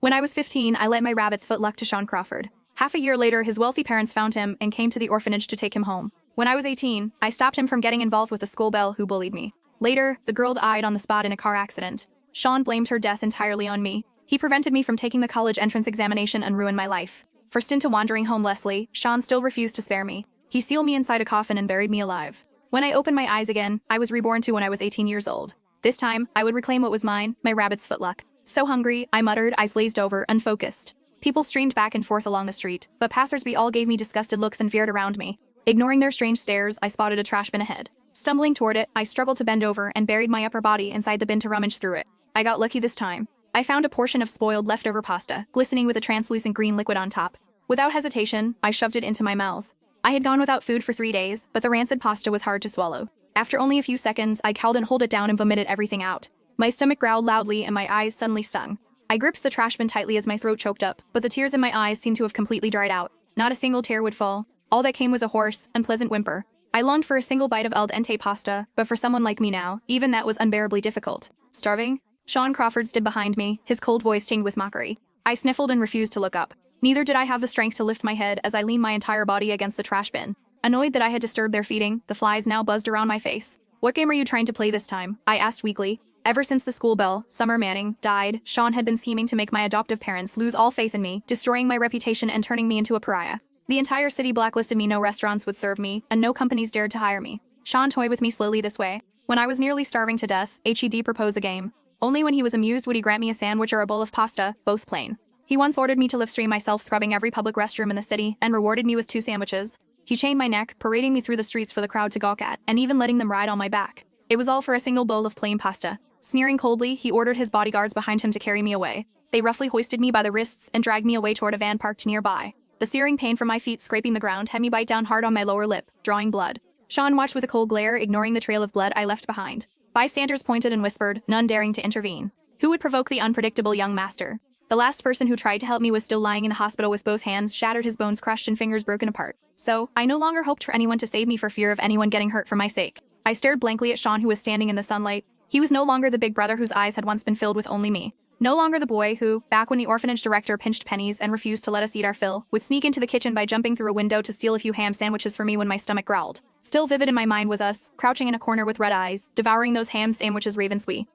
When I was 15, I lent my rabbit's foot luck to Sean Crawford. Half a year later, his wealthy parents found him and came to the orphanage to take him home. When I was 18, I stopped him from getting involved with the school belle who bullied me. Later, the girl died on the spot in a car accident. Sean blamed her death entirely on me. He prevented me from taking the college entrance examination and ruined my life. Forced into wandering homelessly, Sean still refused to spare me. He sealed me inside a coffin and buried me alive. When I opened my eyes again, I was reborn to when I was 18 years old. This time, I would reclaim what was mine, my rabbit's foot luck. So hungry, I muttered, eyes glazed over, unfocused. People streamed back and forth along the street, but passersby all gave me disgusted looks and veered around me. Ignoring their strange stares, I spotted a trash bin ahead. Stumbling toward it, I struggled to bend over and buried my upper body inside the bin to rummage through it. I got lucky this time. I found a portion of spoiled leftover pasta, glistening with a translucent green liquid on top. Without hesitation, I shoved it into my mouth. I had gone without food for 3 days, but the rancid pasta was hard to swallow. After only a few seconds, I cowed and pulled it down and vomited everything out. My stomach growled loudly and my eyes suddenly stung. I gripped the trash bin tightly as my throat choked up, but the tears in my eyes seemed to have completely dried out. Not a single tear would fall. All that came was a hoarse, unpleasant whimper. I longed for a single bite of al dente pasta, but for someone like me now, even that was unbearably difficult. Starving? Sean Crawford stood behind me, his cold voice tinged with mockery. I sniffled and refused to look up. Neither did I have the strength to lift my head as I leaned my entire body against the trash bin. Annoyed that I had disturbed their feeding, the flies now buzzed around my face. "What game are you trying to play this time?" I asked weakly. Ever since the school belle, Summer Manning, died, Sean had been scheming to make my adoptive parents lose all faith in me, destroying my reputation and turning me into a pariah. The entire city blacklisted me, no restaurants would serve me, and no companies dared to hire me. Sean toyed with me slowly this way. When I was nearly starving to death, HED proposed a game. Only when he was amused would he grant me a sandwich or a bowl of pasta, both plain. He once ordered me to live stream myself scrubbing every public restroom in the city, and rewarded me with 2 sandwiches. He chained my neck, parading me through the streets for the crowd to gawk at, and even letting them ride on my back. It was all for a single bowl of plain pasta. Sneering coldly, he ordered his bodyguards behind him to carry me away. They roughly hoisted me by the wrists and dragged me away toward a van parked nearby. The searing pain from my feet scraping the ground had me bite down hard on my lower lip, drawing blood. Sean watched with a cold glare, ignoring the trail of blood I left behind. Bystanders pointed and whispered, none daring to intervene. Who would provoke the unpredictable young master? The last person who tried to help me was still lying in the hospital with both hands shattered, his bones crushed and fingers broken apart. So, I no longer hoped for anyone to save me for fear of anyone getting hurt for my sake. I stared blankly at Sean, who was standing in the sunlight. He was no longer the big brother whose eyes had once been filled with only me. No longer the boy who, back when the orphanage director pinched pennies and refused to let us eat our fill, would sneak into the kitchen by jumping through a window to steal a few ham sandwiches for me when my stomach growled. Still vivid in my mind was us, crouching in a corner with red eyes, devouring those ham sandwiches ravenously.